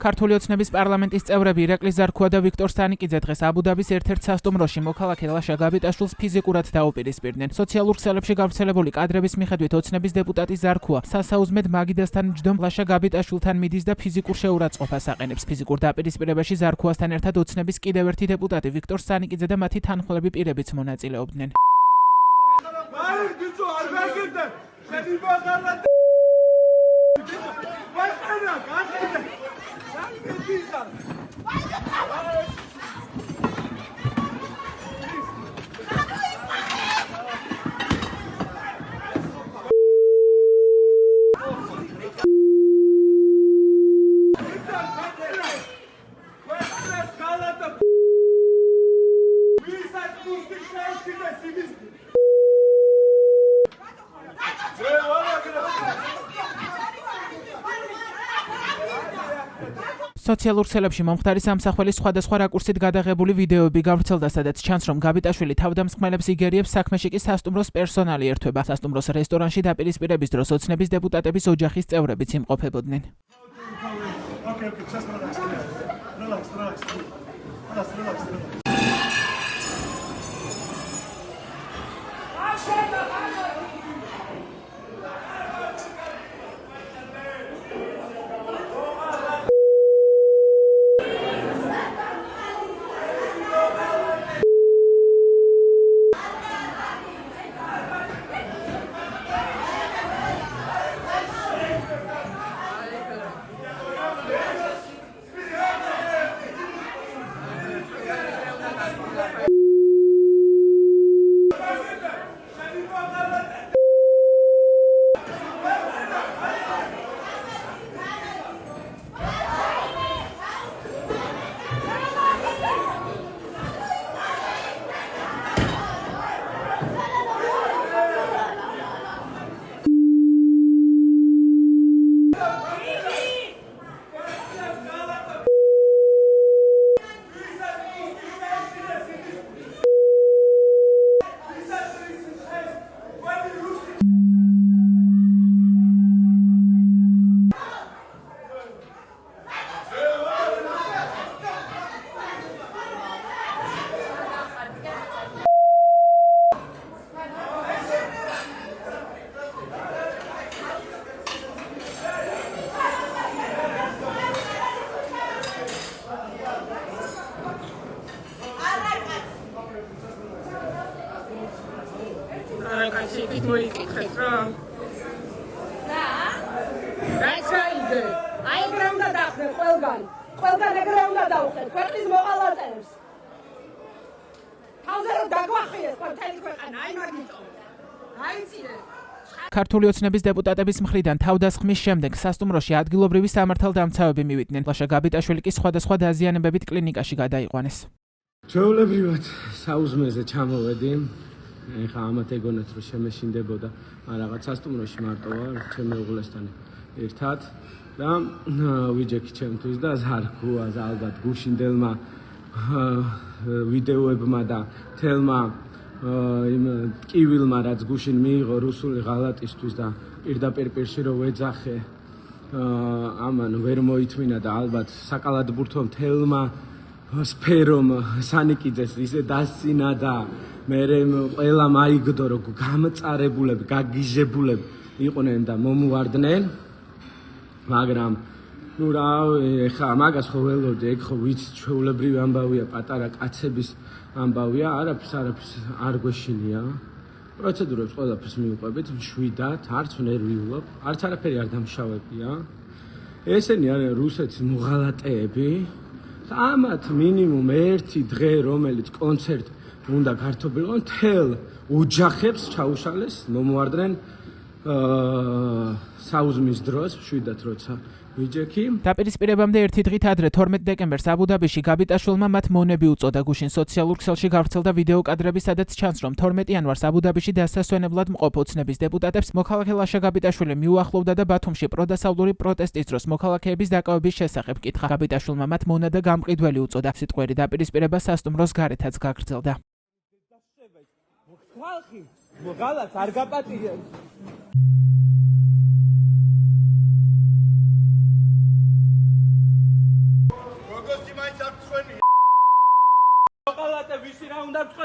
ქართული ოცნების პარლამენტის წევრები ირაკლი ზარქუა და ვიქტორ სტანიკიძე დღეს აბუ-დაბის ერთ-ერთ სასტუმროში მოქალაქე ლაშა გაბიტაშვილს ფიზიკურად დაუპირისპირდნენ. სოციალურ ქსელებში გავრცელებული კადრების მიხედვით ოცნების დეპუტატი ზარქუა სასაუზმედ მაგიდასთან ჯდომ ლაშა გაბიტაშვილთან მიდის და ფიზიკურ შეურაცხყოფას აყენებს. ფიზიკურ დაპირისპირებაში ზარქუასთან ერთად ოცნების კიდევ ერთი დეპუტატი ვიქტორ სტანიკიძე და მათი თანხმლები პირებიც მონაწილეობდნენ. სოციალურ ქსელებში მომხდარი სამსახველის სხვადასხვა რაკურსით გადაღებული ვიდეოები გავრცელდა, სადაც ჩანს, რომ გაბიტაშვილი თავდამსხმელებს იგერიებს, საქმეში კი სასტუმროს პერსონალი ერთვება. სასტუმროს რესტორანში დაპირისპირების დროს ოცნების დეპუტატების ოჯახის წევრებიც იმყოფებოდნენ. ქართული ოცნების დეპუტატების მხრიდან თავდასხმის შემდეგ სასტუმროში ადგილობრივი სამართალდამცავები მივიდნენ. ლაშა გაბიტაშვილი კი სხვადასხვა დაზიანებებით კლინიკაში გადაიყვანეს. ჩვეულებრივად საუზმეზე ჩამოვედი. ეხლა ამათ ეგონათ რომ შემეშინდებოდა, მაგრამ რაღაც სასტუმროში მარტო ვარ, ჩემი უღლესთან ერთად და ვიჯექი ჩემთვის და ზარქუას ალბათ გუშინდელმა ვიდეოებმა და თელმა იმ ტკივილმა რაც გუშინ მიიღო რუსული ღალატისთვის და პირდაპირ პირში რომ ვეძახე ამან ვერ მოითმინა და ალბათ საკალათბურთო თელმა სფერომ სანიკიძეს ისე დასცინა და მე ყველა მაიგდო რომ გამწარებულები, გაგიჟებულები იყვნენ და მომუვარდნენ, მაგრამ ნუ რა ეხა მაგას ხო ველოდი, ეგ ხო ვიცი ჩვეულებრივი ამბავია, პატარა კაცების ამბავია, არაფერს არ გვეშინია. პროცედურებს ყველაფერს მივუყვებით, მშვიდად, არც ვერ ვივლობ, არც არაფერი არ დამშავებია. ესენი არიან რუსეთის მოღალატეები. ამათ მინიმუმ ერთი დღე, რომელიც კონცერტი უნდა გართობილიყო, თელ ოჯახებს ჩაუშალეს, მომუვარდნენ საუზმის დროს, მშვიდად როცა ვიჯექი. დაპირისპირებამდე ერთი დღით ადრე 12 დეკემბერს აბუ-დაბიში გაბიტაშვილმა მათ მონები უწოდა. გუშინ სოციალურ ქსელში გავრცელდა ვიდეო კადრები, სადაც ჩანს, რომ 12 იანვარს აბუ-დაბიში დასასვენებლად მყოფ ოცნების დეპუტატებს მოქალაქე ლაშა გაბიტაშვილი მიუახლოვდა და ბათუმში პროდასავლური პროტესტის დროს მოქალაქეების დაკავების შესახებ კითხა. გაბიტაშვილმა მათ მონა და გამყიდველი უწოდა. სიტყვიერი დაპირისპირება სასტუმროს გარეთაც გაგრძელდა. მოღალატს არ გაპატიებს.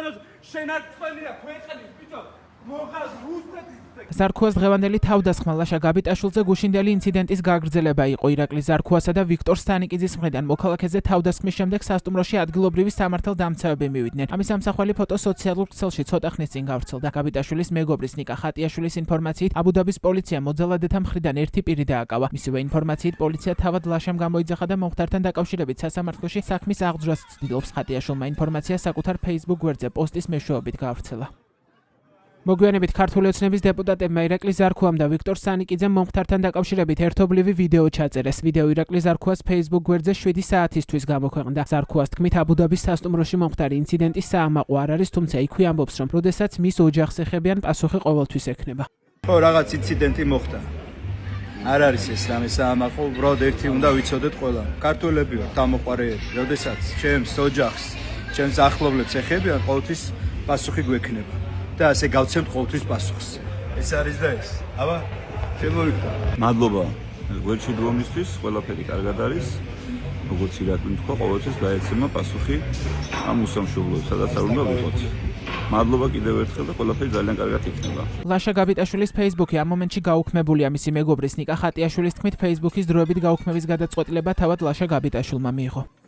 საქართველოს შენ არ წვენია ქვეყნის ბიჭო მოღალ რუსეთის ზარქუას დღევანდელი თავდასხმა ლაშა გაბიტაშვილზე გუშინდელი ინციდენტის გაგრძელება იყო. ირაკლი ზარქუასა და ვიქტორ სტანიკიძის მხრიდან მოქალაქეზე თავდასხმის შემდეგ სასტუმროში ადგილობრივი სამართალდამცავები მივიდნენ. ამის ამსახველი ფოტო სოციალურ ქსელში ცოტა ხნის წინ გავრცელდა. გაბიტაშვილის მეგობრის ნიკა ხატიაშვილის ინფორმაციით, აბუდაბის პოლიცია მოძალადეთა მხრიდან ერთი პირი დააკავა. მისივე ინფორმაციით, პოლიცია თავად ლაშამ გამოიძახა და მომხდართან დაკავშირებით სასამართლოში საქმის აღძვრას ცდილობს. ხატიაშვილმა ინფორმაცია საკუთარ Facebook გვერდზე პოსტის მეშვეობით გავრცელა. მოგვიანებით ქართული ოცნების დეპუტატებმა ირაკლი ზარქუამ და ვიქტორ სტანიკიძემ მომხდართან დაკავშირებით ერთობლივი ვიდეო ჩაწერეს. ვიდეო ირაკლი ზარქუას Facebook გვერდზე 7 საათისთვის გამოქვეყნდა. ზარქუას თქმით, აბუდაბის სასტუმროში მომხდარი ინციდენტის საამაყო არ არის, თუმცა იქვე ამბობს, რომ როდესაც მის ოჯახს ეხებიან, პასუხი ყოველთვის ექნება. ხო, რაღაც ინციდენტი მოხდა. არ არის ეს რამე საამაყო, უბრალოდ ერთი უნდა ვიცოდეთ ყველა. ქართველები ვართ, დამოყარეები. როდესაც ჩემს ოჯახს, ჩემს ახლობლებს ეხებიან, ყოველთვის პასუხი გვექნება. და ასე გავცემთ ყოველთვის პასუხს. ეს არის და ეს. აბა, შემოვიდა. მადლობა გველში დგომისთვის, ყველაფერი კარგად არის. როგორც ირაკლი თქვა, ყოველთვის გაეცემა პასუხი ამ უსამშობლოებს, სადაც არ უნდა ვიყოთ. მადლობა კიდევ ერთხელ და ყველაფერი ძალიან კარგად იქნება. ლაშა გაბიტაშვილის Facebook-ი ამ მომენტში გაუქმებულია. მისი მეგობრის ნიკა ხატიაშვილის თქმით, Facebook-ის დროებით გაუქმების გადაწყვეტილება თავად ლაშა გაბიტაშვილმა მიიღო.